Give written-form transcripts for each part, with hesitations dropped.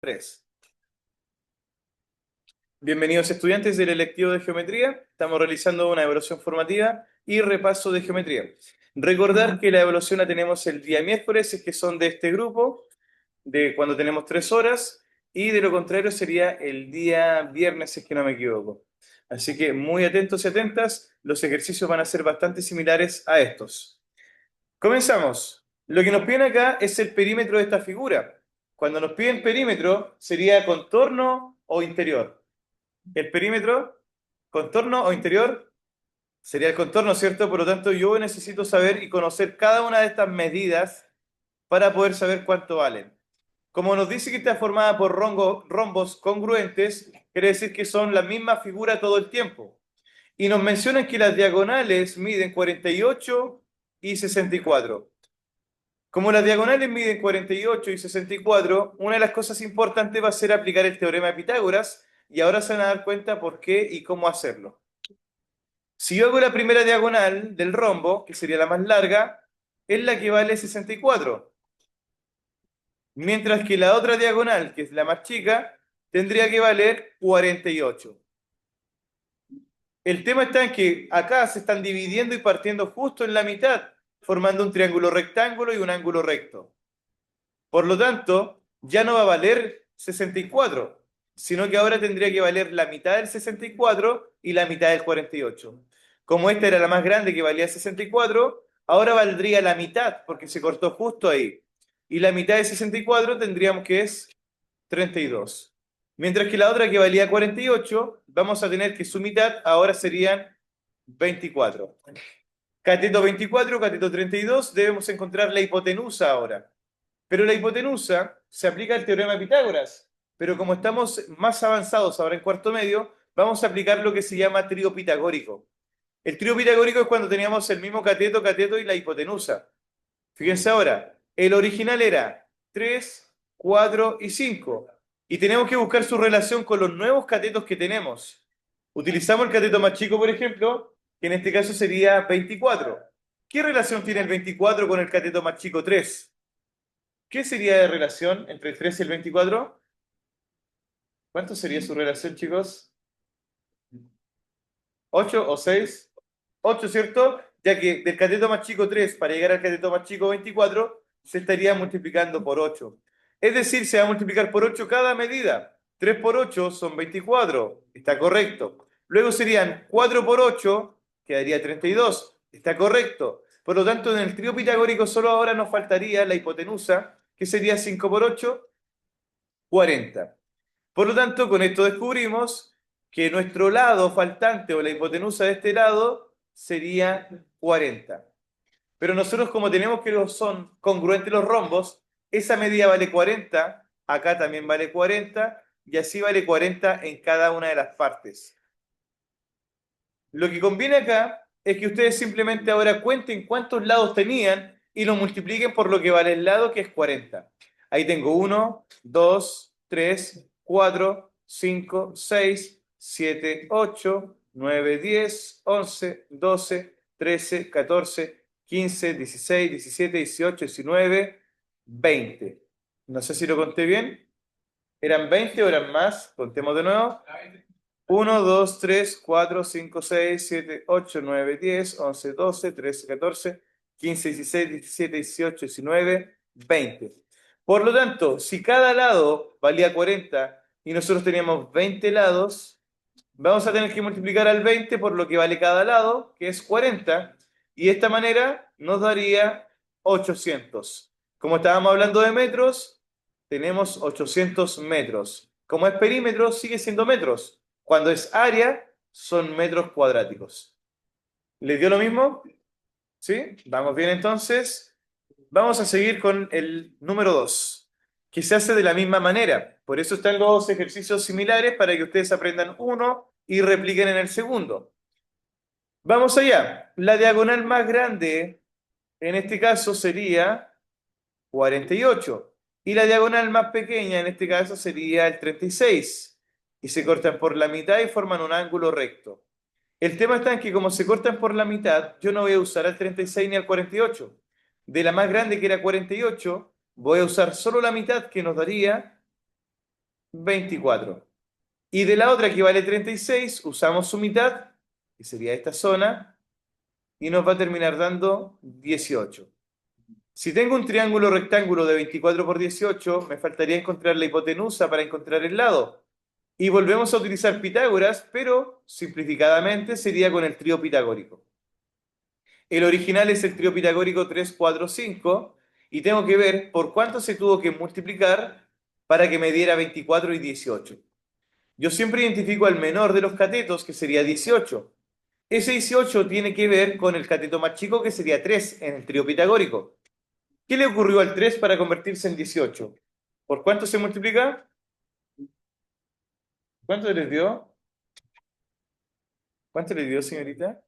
3. Bienvenidos estudiantes del electivo de geometría. Estamos realizando una evaluación formativa y repaso de geometría. Recordar que la evaluación la tenemos el día miércoles, es que son de este grupo, de cuando tenemos 3 horas, y de lo contrario sería el día viernes, si es que no me equivoco. Así que muy atentos y atentas, los ejercicios van a ser bastante similares a estos. Comenzamos. Lo que nos piden acá es el perímetro de esta figura. Cuando nos piden perímetro, sería contorno o interior. El perímetro, contorno o interior, sería el contorno, ¿cierto? Por lo tanto, yo necesito saber y conocer cada una de estas medidas para poder saber cuánto valen. Como nos dice que está formada por rombos congruentes, quiere decir que son la misma figura todo el tiempo. Y nos mencionan que las diagonales miden 48 y 64. Como las diagonales miden 48 y 64, una de las cosas importantes va a ser aplicar el teorema de Pitágoras, y ahora se van a dar cuenta por qué y cómo hacerlo. Si yo hago la primera diagonal del rombo, que sería la más larga, es la que vale 64, mientras que la otra diagonal, que es la más chica, tendría que valer 48. El tema está en que acá se están dividiendo y partiendo justo en la mitad, formando un triángulo rectángulo y un ángulo recto. Por lo tanto, ya no va a valer 64, sino que ahora tendría que valer la mitad del 64 y la mitad del 48. Como esta era la más grande que valía 64, ahora valdría la mitad porque se cortó justo ahí. Y la mitad de 64 tendríamos que es 32. Mientras que la otra que valía 48, vamos a tener que su mitad ahora serían 24. Cateto 24, cateto 32, debemos encontrar la hipotenusa ahora. Pero la hipotenusa se aplica al teorema de Pitágoras. Pero como estamos más avanzados ahora en cuarto medio, vamos a aplicar lo que se llama trío pitagórico. El trío pitagórico es cuando teníamos el mismo cateto, cateto y la hipotenusa. Fíjense ahora, el original era 3, 4 y 5. Y tenemos que buscar su relación con los nuevos catetos que tenemos. Utilizamos el cateto más chico, por ejemplo, que en este caso sería 24. ¿Qué relación tiene el 24 con el cateto más chico 3? ¿Qué sería de relación entre el 3 y el 24? ¿Cuánto sería su relación, chicos? ¿8 o 6? 8, ¿cierto? Ya que del cateto más chico 3 para llegar al cateto más chico 24 se estaría multiplicando por 8. Es decir, se va a multiplicar por 8 cada medida. 3 por 8 son 24. Está correcto. Luego serían 4 por 8, quedaría 32. Está correcto. Por lo tanto, en el trío pitagórico solo ahora nos faltaría la hipotenusa, que sería 5 por 8, 40. Por lo tanto, con esto descubrimos que nuestro lado faltante o la hipotenusa de este lado sería 40. Pero nosotros, como tenemos que son congruentes los rombos, esa medida vale 40, acá también vale 40, y así vale 40 en cada una de las partes. Lo que conviene acá es que ustedes simplemente ahora cuenten cuántos lados tenían y lo multipliquen por lo que vale el lado, que es 40. Ahí tengo 1, 2, 3, 4, 5, 6, 7, 8, 9, 10, 11, 12, 13, 14, 15, 16, 17, 18, 19, 20. No sé si lo conté bien. ¿Eran 20 o eran más? Contemos de nuevo. 1, 2, 3, 4, 5, 6, 7, 8, 9, 10, 11, 12, 13, 14, 15, 16, 17, 18, 19, 20. Por lo tanto, si cada lado valía 40 y nosotros teníamos 20 lados, vamos a tener que multiplicar al 20 por lo que vale cada lado, que es 40, y de esta manera nos daría 800. Como estábamos hablando de metros, tenemos 800 metros. Como es perímetro, sigue siendo metros. Cuando es área, son metros cuadráticos. ¿Les dio lo mismo? ¿Sí? ¿Vamos bien entonces? Vamos a seguir con el número 2, que se hace de la misma manera. Por eso están los ejercicios similares para que ustedes aprendan uno y repliquen en el segundo. Vamos allá. La diagonal más grande, en este caso, sería 48. Y la diagonal más pequeña, en este caso, sería el 36. Y se cortan por la mitad y forman un ángulo recto. El tema está en que como se cortan por la mitad, yo no voy a usar al 36 ni al 48. De la más grande, que era 48, voy a usar solo la mitad, que nos daría 24. Y de la otra que vale 36, usamos su mitad, que sería esta zona, y nos va a terminar dando 18. Si tengo un triángulo rectángulo de 24 por 18, me faltaría encontrar la hipotenusa para encontrar el lado. Y volvemos a utilizar Pitágoras, pero simplificadamente sería con el trío pitagórico. El original es el trío pitagórico 3, 4, 5, y tengo que ver por cuánto se tuvo que multiplicar para que me diera 24 y 18. Yo siempre identifico al menor de los catetos, que sería 18. Ese 18 tiene que ver con el cateto más chico, que sería 3 en el trío pitagórico. ¿Qué le ocurrió al 3 para convertirse en 18? ¿Por cuánto se multiplica? ¿Cuánto les dio? ¿Cuánto le dio, señorita?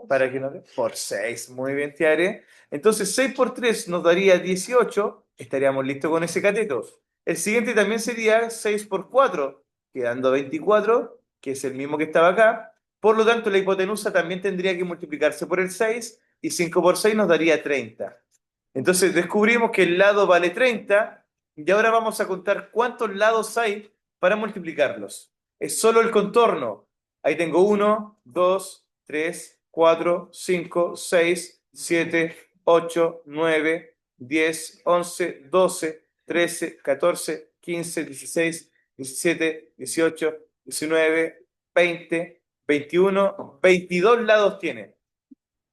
Para que no por 6. Muy bien, Tiare. Entonces, 6 por 3 nos daría 18. Estaríamos listos con ese cateto. El siguiente también sería 6 por 4, quedando 24, que es el mismo que estaba acá. Por lo tanto, la hipotenusa también tendría que multiplicarse por el 6, y 5 por 6 nos daría 30. Entonces, descubrimos que el lado vale 30, y ahora vamos a contar cuántos lados hay para multiplicarlos. Es solo el contorno. Ahí tengo 1, 2, 3, 4, 5, 6, 7, 8, 9, 10, 11, 12, 13, 14, 15, 16, 17, 18, 19, 20, 21, 22 lados tiene.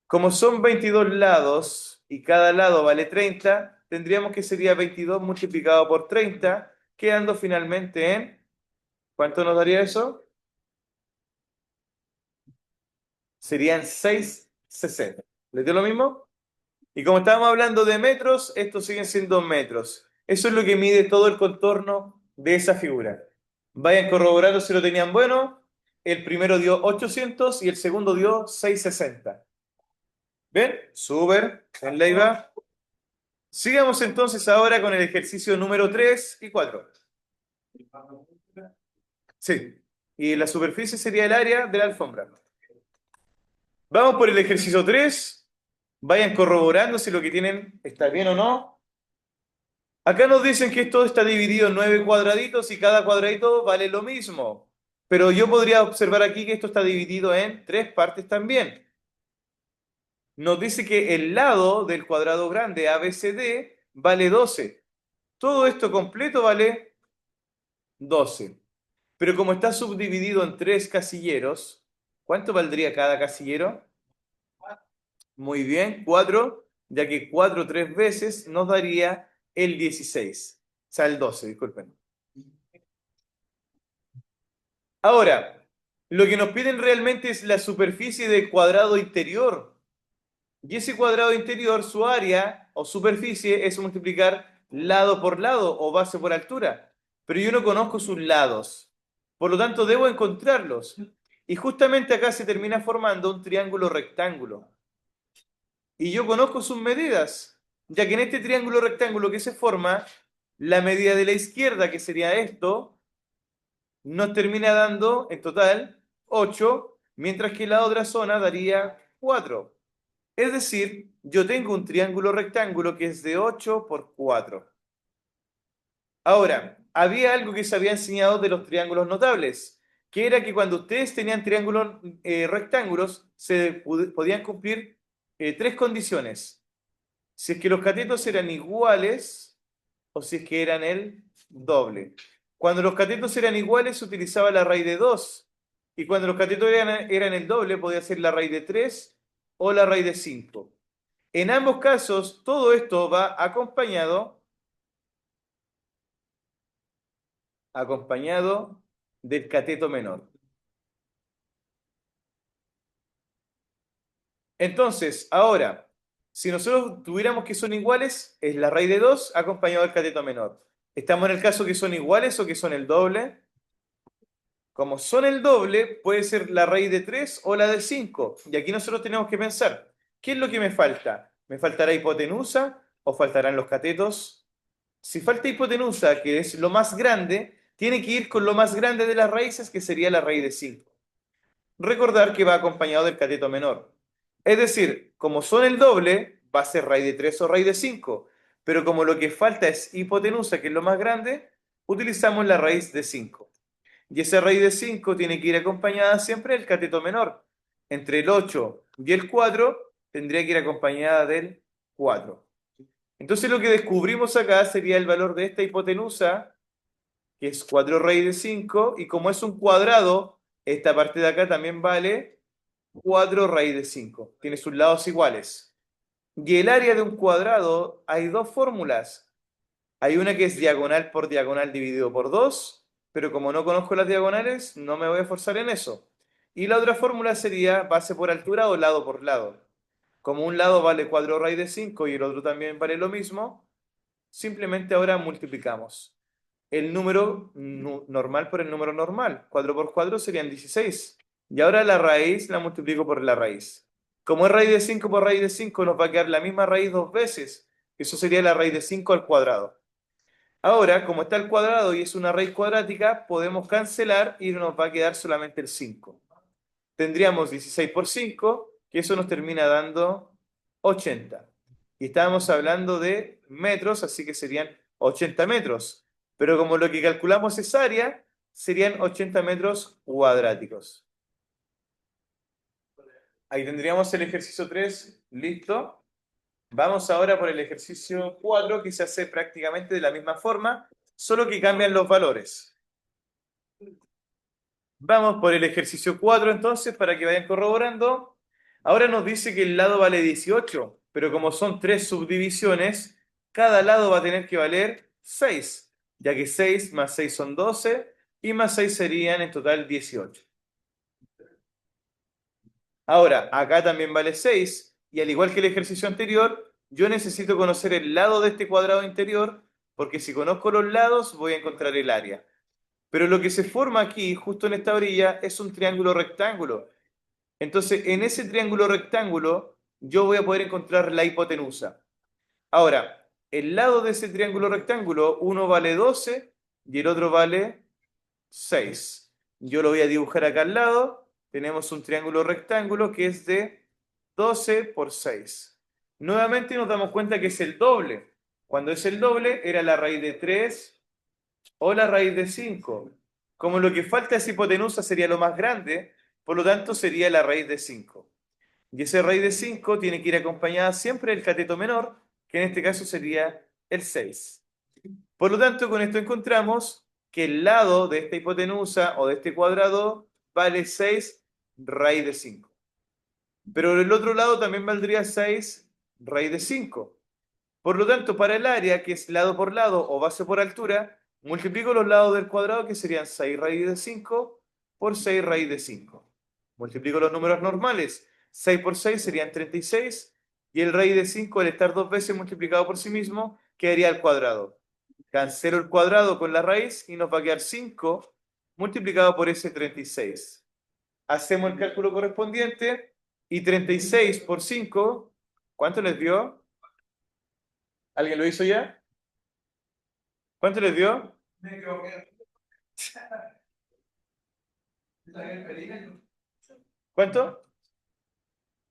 Como son 22 lados y cada lado vale 30, tendríamos que sería 22 multiplicado por 30, quedando finalmente en... ¿Cuánto nos daría eso? Serían 660. ¿Les dio lo mismo? Y como estábamos hablando de metros, estos siguen siendo metros. Eso es lo que mide todo el contorno de esa figura. Vayan corroborando si lo tenían bueno. El primero dio 800 y el segundo dio 660. ¿Ven? Súper. En la iba. Sigamos entonces ahora con el ejercicio número 3 y 4. Sí. Y la superficie sería el área de la alfombra. Vamos por el ejercicio 3. Vayan corroborando si lo que tienen está bien o no. Acá nos dicen que esto está dividido en 9 cuadraditos y cada cuadradito vale lo mismo. Pero yo podría observar aquí que esto está dividido en 3 partes también. Nos dice que el lado del cuadrado grande ABCD vale 12. Todo esto completo vale 12. Pero como está subdividido en 3 casilleros, ¿cuánto valdría cada casillero? Muy bien, 4, ya que 4 3 veces nos daría el 16. O sea, el 12, disculpen. Ahora, lo que nos piden realmente es la superficie del cuadrado interior. Y ese cuadrado interior, su área o superficie es multiplicar lado por lado o base por altura. Pero yo no conozco sus lados. Por lo tanto, debo encontrarlos. Y justamente acá se termina formando un triángulo rectángulo. Y yo conozco sus medidas, ya que en este triángulo rectángulo que se forma, la medida de la izquierda, que sería esto, nos termina dando en total 8, mientras que la otra zona daría 4. Es decir, yo tengo un triángulo rectángulo que es de 8 por 4. Ahora, había algo que se había enseñado de los triángulos notables, que era que cuando ustedes tenían triángulos rectángulos, se podían cumplir 3 condiciones. Si es que los catetos eran iguales o si es que eran el doble. Cuando los catetos eran iguales, se utilizaba la raíz de 2. Y cuando los catetos eran el doble, podía ser la raíz de 3 o la raíz de 5. En ambos casos, todo esto va acompañado del cateto menor. Entonces, ahora, si nosotros tuviéramos que son iguales, es la raíz de 2 acompañado del cateto menor. ¿Estamos en el caso que son iguales o que son el doble? Como son el doble, puede ser la raíz de 3 o la de 5. Y aquí nosotros tenemos que pensar, ¿qué es lo que me falta? ¿Me faltará hipotenusa o faltarán los catetos? Si falta hipotenusa, que es lo más grande, tiene que ir con lo más grande de las raíces, que sería la raíz de 5. Recordar que va acompañado del cateto menor. Es decir, como son el doble, va a ser raíz de 3 o raíz de 5. Pero como lo que falta es hipotenusa, que es lo más grande, utilizamos la raíz de 5. Y esa raíz de 5 tiene que ir acompañada siempre del cateto menor. Entre el 8 y el 4 tendría que ir acompañada del 4. Entonces lo que descubrimos acá sería el valor de esta hipotenusa, que es 4 raíz de 5, y como es un cuadrado, esta parte de acá también vale 4 raíz de 5. Tiene sus lados iguales. Y el área de un cuadrado, hay dos fórmulas. Hay una que es diagonal por diagonal dividido por 2, pero como no conozco las diagonales, no me voy a esforzar en eso. Y la otra fórmula sería base por altura o lado por lado. Como un lado vale 4 raíz de 5 y el otro también vale lo mismo, simplemente ahora multiplicamos el número normal por el número normal. 4 por 4 serían 16. Y ahora la raíz la multiplico por la raíz. Como es raíz de 5 por raíz de 5, nos va a quedar la misma raíz dos veces. Eso sería la raíz de 5 al cuadrado. Ahora, como está el cuadrado y es una raíz cuadrática, podemos cancelar y nos va a quedar solamente el 5. Tendríamos 16 por 5, que eso nos termina dando 80. Y estábamos hablando de metros, así que serían 80 metros. Pero como lo que calculamos es área, serían 80 metros cuadráticos. Ahí tendríamos el ejercicio 3 listo. Vamos ahora por el ejercicio 4, que se hace prácticamente de la misma forma, solo que cambian los valores. Vamos por el ejercicio 4 entonces, para que vayan corroborando. Ahora nos dice que el lado vale 18, pero como son tres subdivisiones, cada lado va a tener que valer 6, ya que 6 más 6 son 12 y más 6 serían en total 18. Ahora, acá también vale 6 y al igual que el ejercicio anterior, yo necesito conocer el lado de este cuadrado interior, porque si conozco los lados voy a encontrar el área. Pero lo que se forma aquí, justo en esta orilla, es un triángulo rectángulo. Entonces, en ese triángulo rectángulo, yo voy a poder encontrar la hipotenusa. Ahora, el lado de ese triángulo rectángulo, uno vale 12 y el otro vale 6. Yo lo voy a dibujar acá al lado. Tenemos un triángulo rectángulo que es de 12 por 6. Nuevamente nos damos cuenta que es el doble. Cuando es el doble, era la raíz de 3 o la raíz de 5. Como lo que falta es hipotenusa sería lo más grande, por lo tanto sería la raíz de 5. Y esa raíz de 5 tiene que ir acompañada siempre del cateto menor, que en este caso sería el 6. Por lo tanto, con esto encontramos que el lado de esta hipotenusa o de este cuadrado vale 6 raíz de 5. Pero el otro lado también valdría 6 raíz de 5. Por lo tanto, para el área, que es lado por lado o base por altura, multiplico los lados del cuadrado, que serían 6 raíz de 5 por 6 raíz de 5. Multiplico los números normales. 6 por 6 serían 36, y el raíz de 5, al estar dos veces multiplicado por sí mismo, quedaría al cuadrado. Cancelo el cuadrado con la raíz y nos va a quedar 5 multiplicado por ese 36. Hacemos el cálculo correspondiente y 36 por 5, ¿cuánto les dio? ¿Alguien lo hizo ya? ¿Cuánto les dio? Me equivoqué. ¿Cuánto?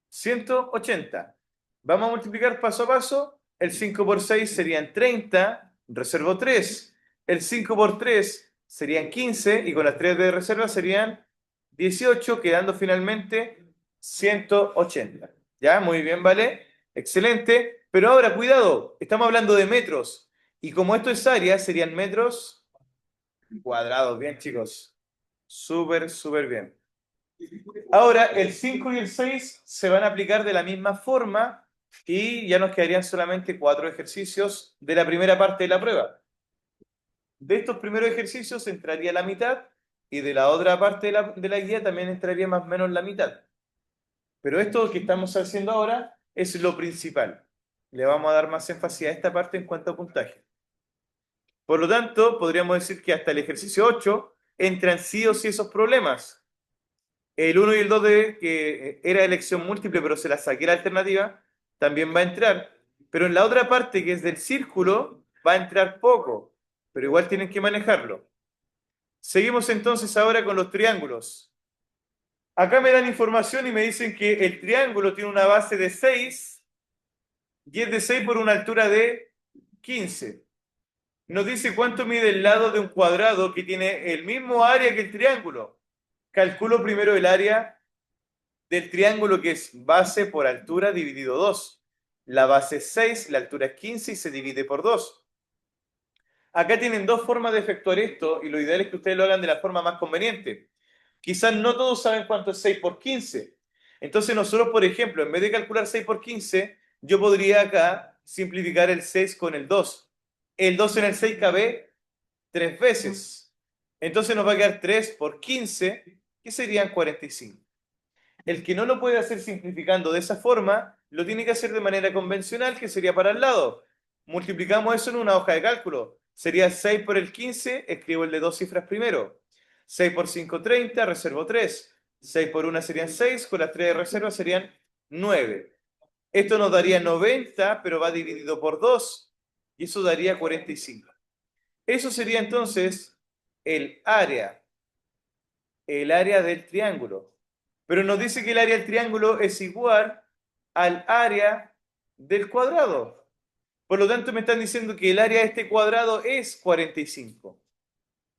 180. Vamos a multiplicar paso a paso. El 5 por 6 serían 30, reservo 3. El 5 por 3 serían 15 y con las 3 de reserva serían 18, quedando finalmente 180. ¿Ya? Muy bien, ¿vale? Excelente. Pero ahora, cuidado, estamos hablando de metros. Y como esto es área, serían metros cuadrados. Bien, chicos. Súper, súper bien. Ahora, el 5 y el 6 se van a aplicar de la misma forma y ya nos quedarían solamente 4 ejercicios de la primera parte de la prueba. De estos primeros ejercicios entraría la mitad y de la otra parte de la guía también entraría más o menos la mitad. Pero esto que estamos haciendo ahora es lo principal. Le vamos a dar más énfasis a esta parte en cuanto a puntaje. Por lo tanto, podríamos decir que hasta el ejercicio 8 entran sí o sí esos problemas. El 1 y el 2 que era elección múltiple, pero se la saqué la alternativa, también va a entrar. Pero en la otra parte, que es del círculo, va a entrar poco, pero igual tienen que manejarlo. Seguimos entonces ahora con los triángulos. Acá me dan información y me dicen que el triángulo tiene una base de 6 y es de 6 por una altura de 15. Nos dice cuánto mide el lado de un cuadrado que tiene el mismo área que el triángulo. Calculo primero el área del triángulo, que es base por altura dividido 2. La base es 6, la altura es 15 y se divide por 2. Acá tienen dos formas de efectuar esto y lo ideal es que ustedes lo hagan de la forma más conveniente. Quizás no todos saben cuánto es 6 por 15. Entonces nosotros, por ejemplo, en vez de calcular 6 por 15, yo podría acá simplificar el 6 con el 2. El 2 en el 6 cabe 3 veces. Entonces nos va a quedar 3 por 15, que serían 45. El que no lo puede hacer simplificando de esa forma, lo tiene que hacer de manera convencional, que sería para el lado. Multiplicamos eso en una hoja de cálculo. Sería 6 por el 15, escribo el de dos cifras primero. 6 por 5, 30, reservo 3. 6 por 1 serían 6, con las 3 de reserva serían 9. Esto nos daría 90, pero va dividido por 2, y eso daría 45. Eso sería entonces el área, el área del triángulo. Pero nos dice que el área del triángulo es igual al área del cuadrado. Por lo tanto, me están diciendo que el área de este cuadrado es 45.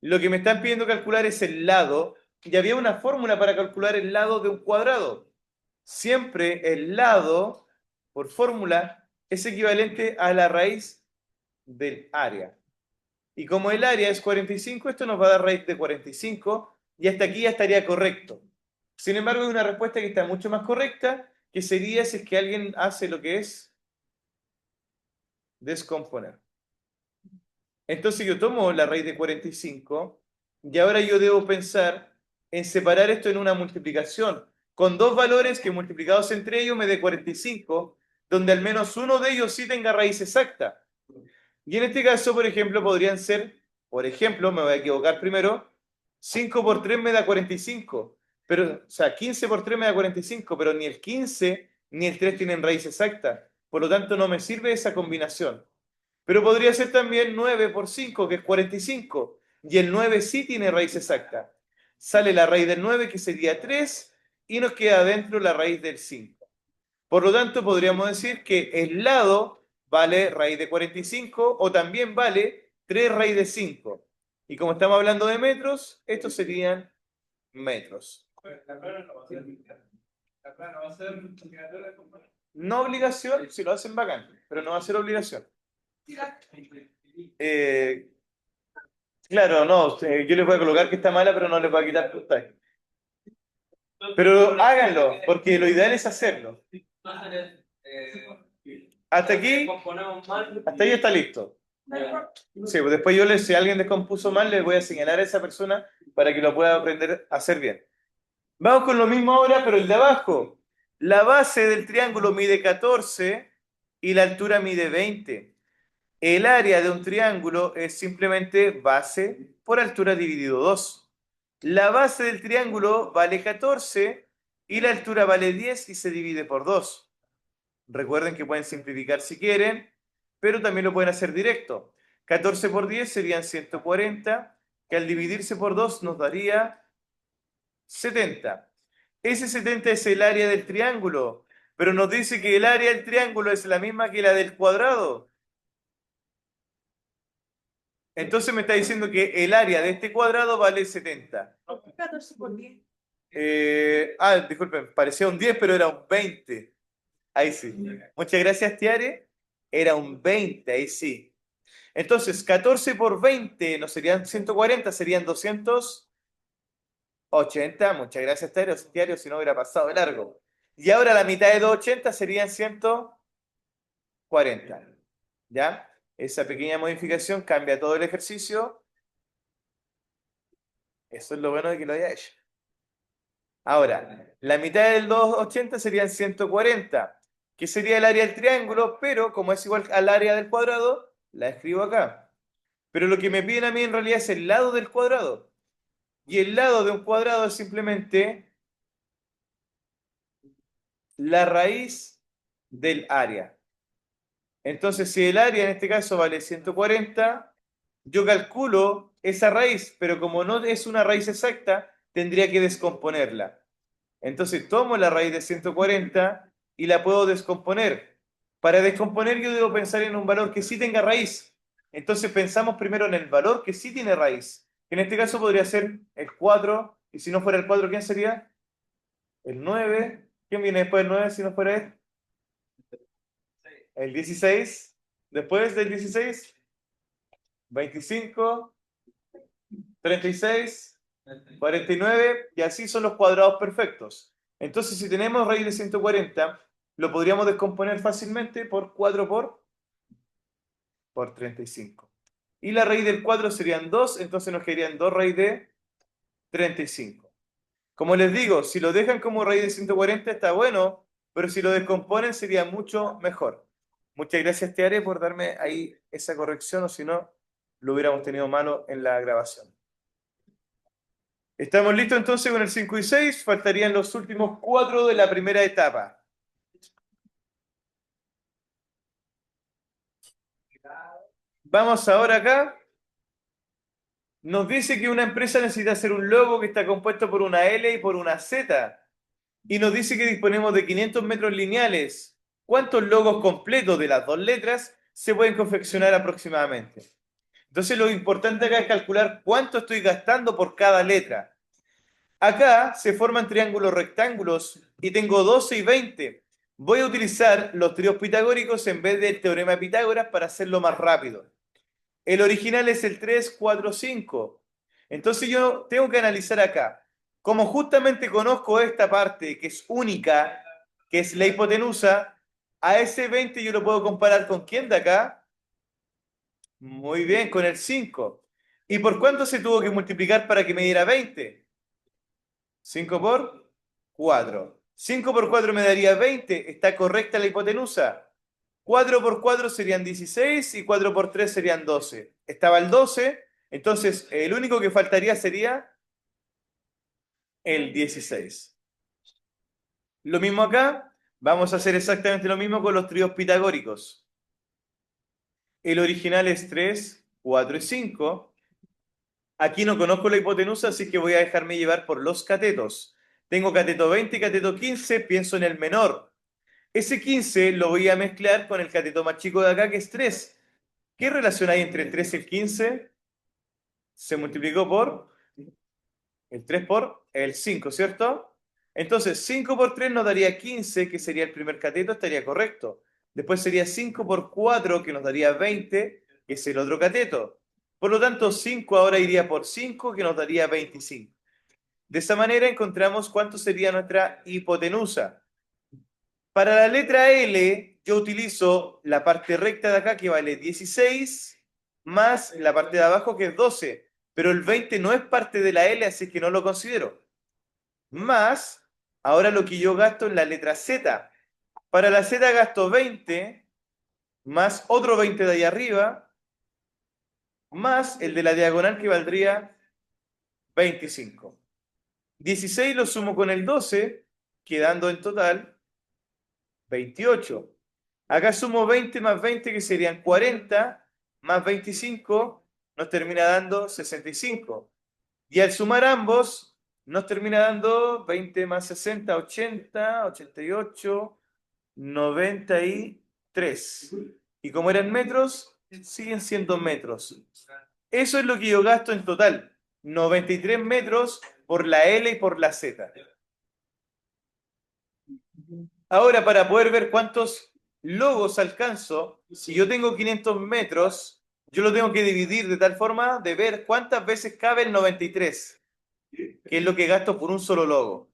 Lo que me están pidiendo calcular es el lado, y había una fórmula para calcular el lado de un cuadrado. Siempre el lado, por fórmula, es equivalente a la raíz del área. Y como el área es 45, esto nos va a dar raíz de 45, y hasta aquí ya estaría correcto. Sin embargo, hay una respuesta que está mucho más correcta, que sería si es que alguien hace lo que es descomponer. Entonces yo tomo la raíz de 45 y ahora yo debo pensar en separar esto en una multiplicación con dos valores que multiplicados entre ellos me dé 45, donde al menos uno de ellos sí tenga raíz exacta. Y en este caso, por ejemplo, podrían ser, por ejemplo, me voy a equivocar primero, 5 por 3 me da 45, pero, o sea, 15 por 3 me da 45, pero ni el 15 ni el 3 tienen raíz exacta. Por lo tanto, no me sirve esa combinación. Pero podría ser también 9 por 5, que es 45, y el 9 sí tiene raíz exacta. Sale la raíz del 9, que sería 3, y nos queda adentro la raíz del 5. Por lo tanto, podríamos decir que el lado vale raíz de 45 o también vale 3 raíz de 5. Y como estamos hablando de metros, estos serían metros. No obligación, si lo hacen bacán, pero no va a ser obligación. Eh, claro, no, yo les voy a colocar que está mala, pero no les voy a quitar puntaje. Pero háganlo, porque lo ideal es hacerlo. Hasta aquí, hasta ahí está listo. Sí, pues después yo si alguien descompuso mal, les voy a señalar a esa persona para que lo pueda aprender a hacer bien. Vamos con lo mismo ahora, pero el de abajo. La base del triángulo mide 14 y la altura mide 20. El área de un triángulo es simplemente base por altura dividido 2. La base del triángulo vale 14 y la altura vale 10 y se divide por 2. Recuerden que pueden simplificar si quieren, pero también lo pueden hacer directo. 14 por 10 serían 140, que al dividirse por 2 nos daría 70. Ese 70 es el área del triángulo, pero nos dice que el área del triángulo es la misma que la del cuadrado. Entonces me está diciendo que el área de este cuadrado vale 70. 14 por 10. Disculpen, parecía un 10, pero era un 20. Ahí sí. Muchas gracias, Tiare. Era un 20, ahí sí. Entonces, 14 por 20 no serían 140, serían 280. Muchas gracias, Tiare, si no hubiera pasado de largo. Y ahora la mitad de 280 serían 140. ¿Ya? Esa pequeña modificación cambia todo el ejercicio. Eso es lo bueno de que lo haya hecho. Ahora, la mitad del 280 serían 140, que sería el área del triángulo, pero como es igual al área del cuadrado, la escribo acá. Pero lo que me piden a mí en realidad es el lado del cuadrado. Y el lado de un cuadrado es simplemente la raíz del área. Entonces, si el área en este caso vale 140, yo calculo esa raíz, pero como no es una raíz exacta, tendría que descomponerla. Entonces tomo la raíz de 140 y la puedo descomponer. Para descomponer yo debo pensar en un valor que sí tenga raíz. Entonces pensamos primero en el valor que sí tiene raíz. Que en este caso podría ser el 4. Y si no fuera el 4, ¿quién sería? El 9. ¿Quién viene después del 9 si no fuera él? El 16. Después del 16, 25, 36, 49. Y así son los cuadrados perfectos. Entonces, si tenemos raíz de 140, lo podríamos descomponer fácilmente por 4 por 35. Y la raíz del 4 serían 2, entonces nos quedarían 2 raíz de 35. Como les digo, si lo dejan como raíz de 140 está bueno, pero si lo descomponen sería mucho mejor. Muchas gracias, Teare, por darme ahí esa corrección, o si no, lo hubiéramos tenido malo en la grabación. ¿Estamos listos entonces con el 5 y 6? Faltarían los últimos 4 de la primera etapa. Vamos ahora acá. Nos dice que una empresa necesita hacer un logo que está compuesto por una L y por una Z. Y nos dice que disponemos de 500 metros lineales. ¿Cuántos logos completos de las dos letras se pueden confeccionar aproximadamente? Entonces lo importante acá es calcular cuánto estoy gastando por cada letra. Acá se forman triángulos rectángulos y tengo 12 y 20. Voy a utilizar los tríos pitagóricos en vez del teorema de Pitágoras para hacerlo más rápido. El original es el 3, 4, 5. Entonces yo tengo que analizar acá. Como justamente conozco esta parte que es única, que es la hipotenusa, a ese 20 yo lo puedo comparar con quién de acá. Muy bien, con el 5. ¿Y por cuánto se tuvo que multiplicar para que me diera 20? 5 por 4. 5 por 4 me daría 20. ¿Está correcta la hipotenusa? 4 por 4 serían 16 y 4 por 3 serían 12. Estaba el 12, entonces el único que faltaría sería el 16. Lo mismo acá, vamos a hacer exactamente lo mismo con los tríos pitagóricos. El original es 3, 4 y 5. Aquí no conozco la hipotenusa, así que voy a dejarme llevar por los catetos. Tengo cateto 20 y cateto 15, pienso en el menor. Ese 15 lo voy a mezclar con el cateto más chico de acá, que es 3. ¿Qué relación hay entre el 3 y el 15? Se multiplicó por el 3 por el 5, ¿cierto? Entonces, 5 por 3 nos daría 15, que sería el primer cateto, estaría correcto. Después sería 5 por 4, que nos daría 20, que es el otro cateto. Por lo tanto, 5 ahora iría por 5, que nos daría 25. De esa manera encontramos cuánto sería nuestra hipotenusa. Para la letra L, yo utilizo la parte recta de acá, que vale 16, más la parte de abajo, que es 12. Pero el 20 no es parte de la L, así que no lo considero. Más, ahora lo que yo gasto en la letra Z. Para la Z gasto 20, más otro 20 de ahí arriba, más el de la diagonal, que valdría 25. 16 lo sumo con el 12, quedando en total 28. Acá sumo 20 más 20, que serían 40, más 25, nos termina dando 65. Y al sumar ambos, nos termina dando 20 más 60, 80, 88, 93. Y como eran metros, siguen siendo metros. Eso es lo que yo gasto en total. 93 metros por la L y por la Z. Ahora, para poder ver cuántos logos alcanzo, si yo tengo 500 metros, yo lo tengo que dividir de tal forma de ver cuántas veces cabe el 93, que es lo que gasto por un solo logo.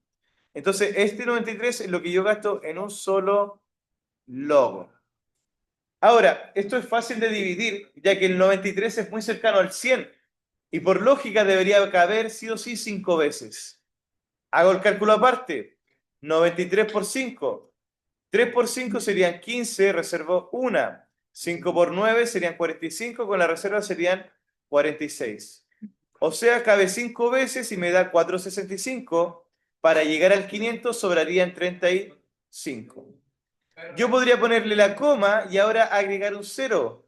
Entonces, este 93 es lo que yo gasto en un solo logo. Ahora, esto es fácil de dividir, ya que el 93 es muy cercano al 100, y por lógica debería caber sí o sí 5 veces. Hago el cálculo aparte. 93 por 5. 3 por 5 serían 15, reservo una. 5 por 9 serían 45, con la reserva serían 46. O sea, cabe 5 veces y me da 465. Para llegar al 500 sobrarían 35. Yo podría ponerle la coma y ahora agregar un 0.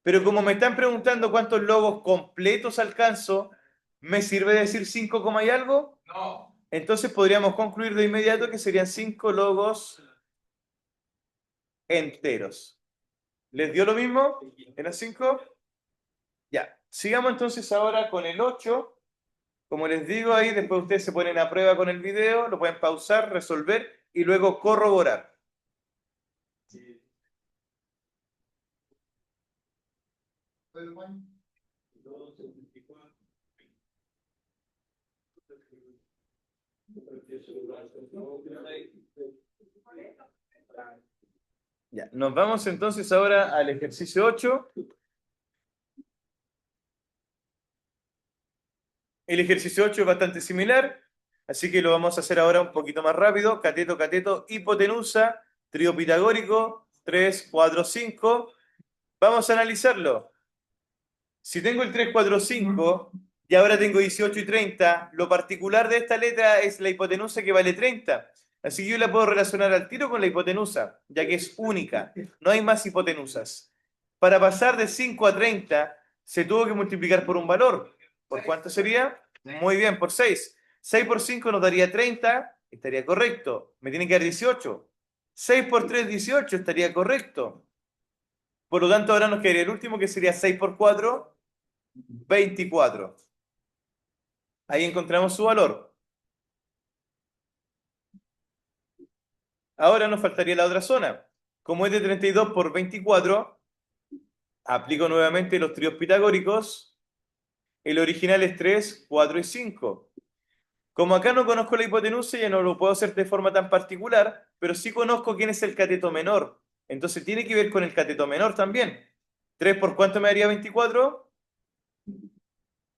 Pero como me están preguntando cuántos logos completos alcanzo, ¿me sirve decir 5 coma y algo? No. Entonces podríamos concluir de inmediato que serían 5 logos enteros. ¿Les dio lo mismo? ¿Eran 5? Ya, sigamos entonces ahora con el 8. Como les digo ahí, después ustedes se ponen a prueba con el video, lo pueden pausar, resolver y luego corroborar. Ya, nos vamos entonces ahora al ejercicio 8. El ejercicio 8 es bastante similar, así que lo vamos a hacer ahora un poquito más rápido. Cateto, cateto, hipotenusa, trío pitagórico, 3, 4, 5. Vamos a analizarlo. Si tengo el 3, 4, 5 y ahora tengo 18 y 30, lo particular de esta letra es la hipotenusa que vale 30. Así que yo la puedo relacionar al tiro con la hipotenusa, ya que es única. No hay más hipotenusas. Para pasar de 5 a 30, se tuvo que multiplicar por un valor. ¿Por cuánto sería? Muy bien, por 6. 6 por 5 nos daría 30, estaría correcto. Me tiene que dar 18. 6 por 3, 18, estaría correcto. Por lo tanto, ahora nos quedaría el último, que sería 6 por 4, 24. Ahí encontramos su valor. Ahora nos faltaría la otra zona. Como es de 32 por 24, aplico nuevamente los tríos pitagóricos. El original es 3, 4 y 5. Como acá no conozco la hipotenusa, ya no lo puedo hacer de forma tan particular, pero sí conozco quién es el cateto menor. Entonces tiene que ver con el cateto menor también. 3 por cuánto me daría 24.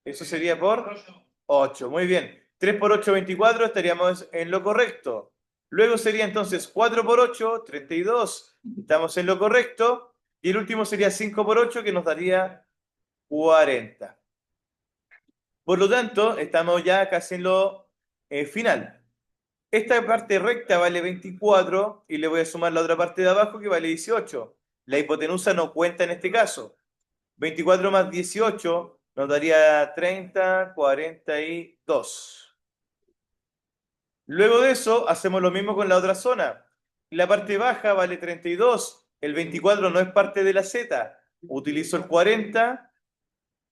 Eso sería por 8. Muy bien. 3 por 8, 24. Estaríamos en lo correcto. Luego sería entonces 4 por 8, 32. Estamos en lo correcto. Y el último sería 5 por 8, que nos daría 40. Por lo tanto, estamos ya casi en lo final. Esta parte recta vale 24 y le voy a sumar la otra parte de abajo que vale 18. La hipotenusa no cuenta en este caso. 24 más 18 nos daría 30, 42. Luego de eso, hacemos lo mismo con la otra zona. La parte baja vale 32. El 24 no es parte de la Z. Utilizo el 40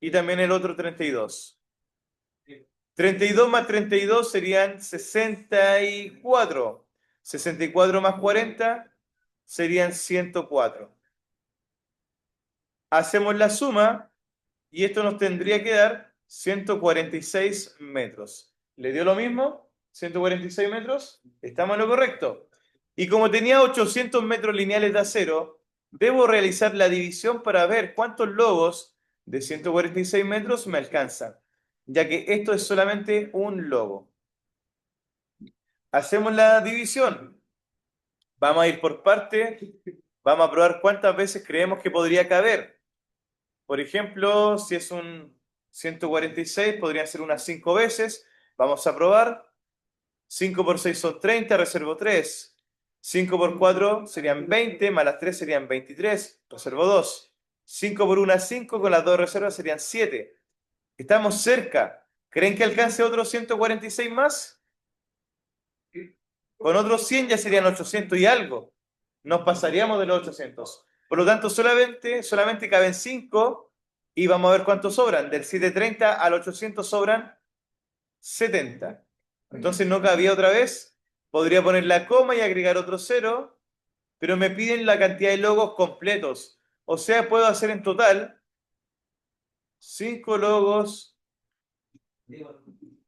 y también el otro 32. 32 más 32 serían 64. 64 más 40 serían 104. Hacemos la suma y esto nos tendría que dar 146 metros. ¿Le dio lo mismo? 146 metros. Estamos en lo correcto. Y como tenía 800 metros lineales de acero, debo realizar la división para ver cuántos lobos de 146 metros me alcanzan, ya que esto es solamente un lobo. Hacemos la división. Vamos a ir por parte. Vamos a probar cuántas veces creemos que podría caber. Por ejemplo, si es un 146, podrían ser unas 5 veces. Vamos a probar. 5 por 6 son 30, reservo 3. 5 por 4 serían 20, más las 3 serían 23, reservo 2. 5 por 1, 5, con las dos reservas serían 7. Estamos cerca. ¿Creen que alcance otros 146 más? Con otros 100 ya serían 800 y algo. Nos pasaríamos de los 800. Por lo tanto, solamente caben 5 y vamos a ver cuántos sobran. Del 730 al 800 sobran 70. Entonces no cabía otra vez. Podría poner la coma y agregar otro 0, pero me piden la cantidad de logos completos. O sea, puedo hacer en total 5 logos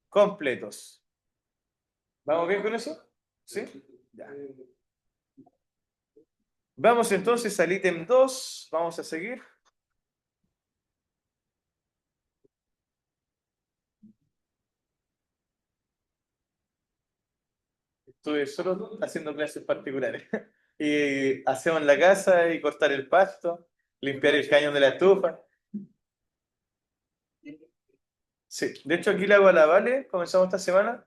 completos. ¿Vamos bien con eso? ¿Sí? Ya. Vamos entonces al ítem 2. Vamos a seguir. Estuve solo haciendo clases particulares. Y hacemos en la casa y cortar el pasto, limpiar el cañón de la estufa. Sí, de hecho aquí le hago a la Vale, comenzamos esta semana.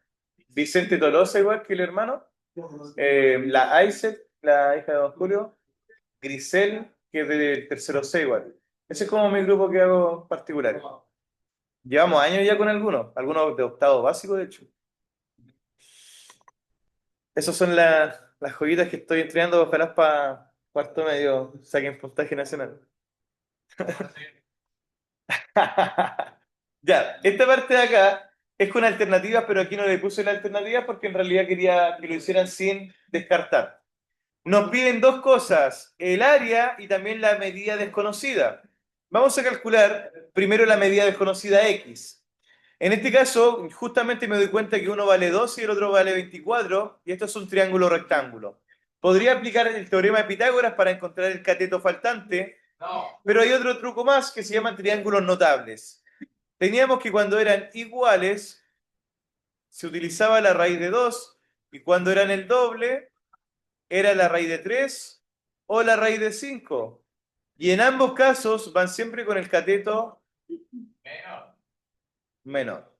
Vicente Tolosa igual que el hermano. La Aisel, la hija de Don Julio. Grisel, que es del tercero C igual. Ese es como mi grupo que hago particular. Llevamos años ya con algunos de octavo básico, de hecho. Esas son las joyitas que estoy entrenando, ojalá para cuarto medio saquen puntaje nacional. Ya, esta parte de acá es con alternativas, pero aquí no le puse la alternativa porque en realidad quería que lo hicieran sin descartar. Nos piden dos cosas, el área y también la medida desconocida. Vamos a calcular primero la medida desconocida X. En este caso, justamente me doy cuenta que uno vale 2 y el otro vale 24, y esto es un triángulo rectángulo. Podría aplicar el teorema de Pitágoras para encontrar el cateto faltante, pero hay otro truco más que se llama triángulos notables. Teníamos que cuando eran iguales se utilizaba la raíz de 2 y cuando eran el doble era la raíz de 3 o la raíz de 5. Y en ambos casos van siempre con el cateto menor.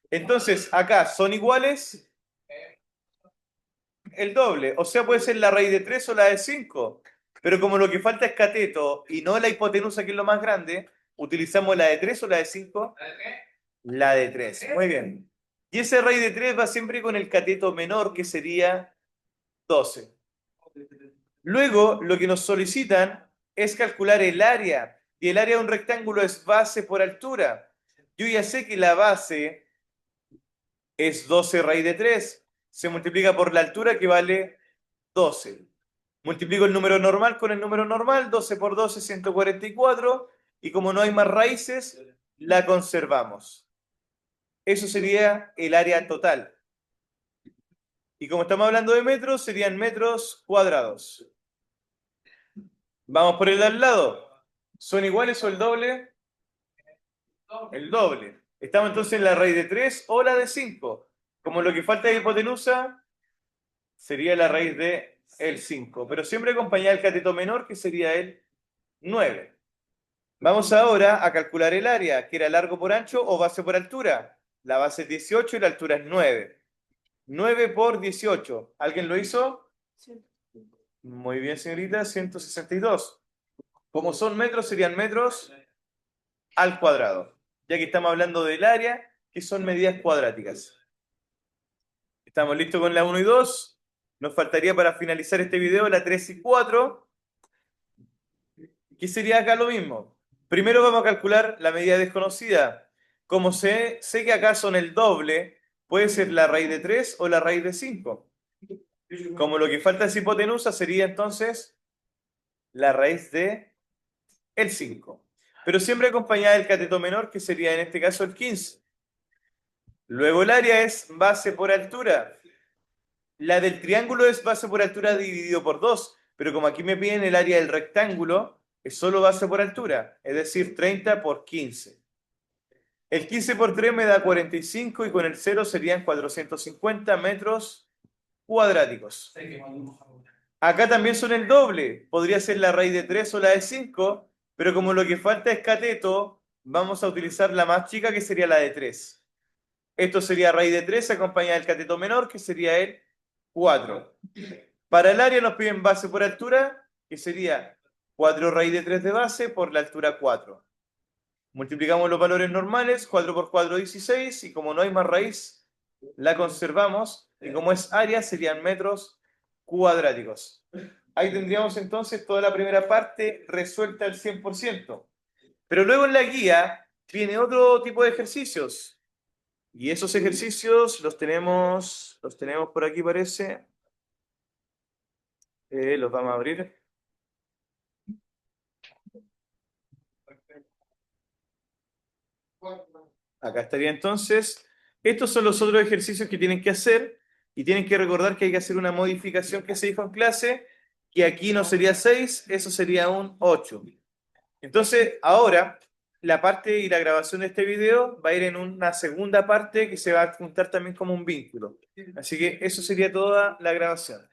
Entonces, acá son iguales el doble, o sea, puede ser la raíz de 3 o la de 5. Pero como lo que falta es cateto y no la hipotenusa, que es lo más grande, utilizamos la de 3 o la de 5. La de 3. Muy bien. Y esa raíz de 3 va siempre con el cateto menor, que sería 12. Luego, lo que nos solicitan es calcular el área. Y el área de un rectángulo es base por altura. Yo ya sé que la base es 12 raíz de 3. Se multiplica por la altura, que vale 12. Multiplico el número normal con el número normal. 12 por 12, 144. Y como no hay más raíces, la conservamos. Eso sería el área total. Y como estamos hablando de metros, serían metros cuadrados. Vamos por el de al lado. ¿Son iguales o el doble? El doble. Estamos entonces en la raíz de 3 o la de 5. Como lo que falta de hipotenusa, sería la raíz de el 5. Pero siempre acompañada del cateto menor, que sería el 9. Vamos ahora a calcular el área, que era largo por ancho o base por altura. La base es 18 y la altura es 9. 9 por 18. ¿Alguien lo hizo? Muy bien, señorita, 162. Como son metros, serían metros al cuadrado, ya que estamos hablando del área, que son medidas cuadráticas. Estamos listos con la 1 y 2. Nos faltaría para finalizar este video la 3 y 4, que sería acá lo mismo. Primero vamos a calcular la medida desconocida. Como sé que acá son el doble, puede ser la raíz de 3 o la raíz de 5. Como lo que falta es hipotenusa, sería entonces la raíz de el 5. Pero siempre acompañada del cateto menor, que sería en este caso el 15. Luego el área es base por altura. La del triángulo es base por altura dividido por 2, pero como aquí me piden el área del rectángulo, es solo base por altura, es decir, 30 por 15. El 15 por 3 me da 45 y con el 0 serían 450 metros cuadráticos. Acá también son el doble, podría ser la raíz de 3 o la de 5, pero como lo que falta es cateto, vamos a utilizar la más chica, que sería la de 3. Esto sería raíz de 3 acompañada del cateto menor, que sería el 4. Para el área nos piden base por altura, que sería 4 raíz de 3 de base por la altura 4. Multiplicamos los valores normales, 4 por 4, 16, y como no hay más raíz, la conservamos, y como es área, serían metros cuadráticos. Ahí tendríamos entonces toda la primera parte resuelta al 100%. Pero luego en la guía viene otro tipo de ejercicios. Y esos ejercicios los tenemos por aquí, parece. Los vamos a abrir. Acá estaría entonces. Estos son los otros ejercicios que tienen que hacer y tienen que recordar que hay que hacer una modificación que se dijo en clase, que aquí no sería 6, eso sería un 8. Entonces, ahora la parte y la grabación de este video va a ir en una segunda parte que se va a juntar también como un vínculo. Así que eso sería toda la grabación.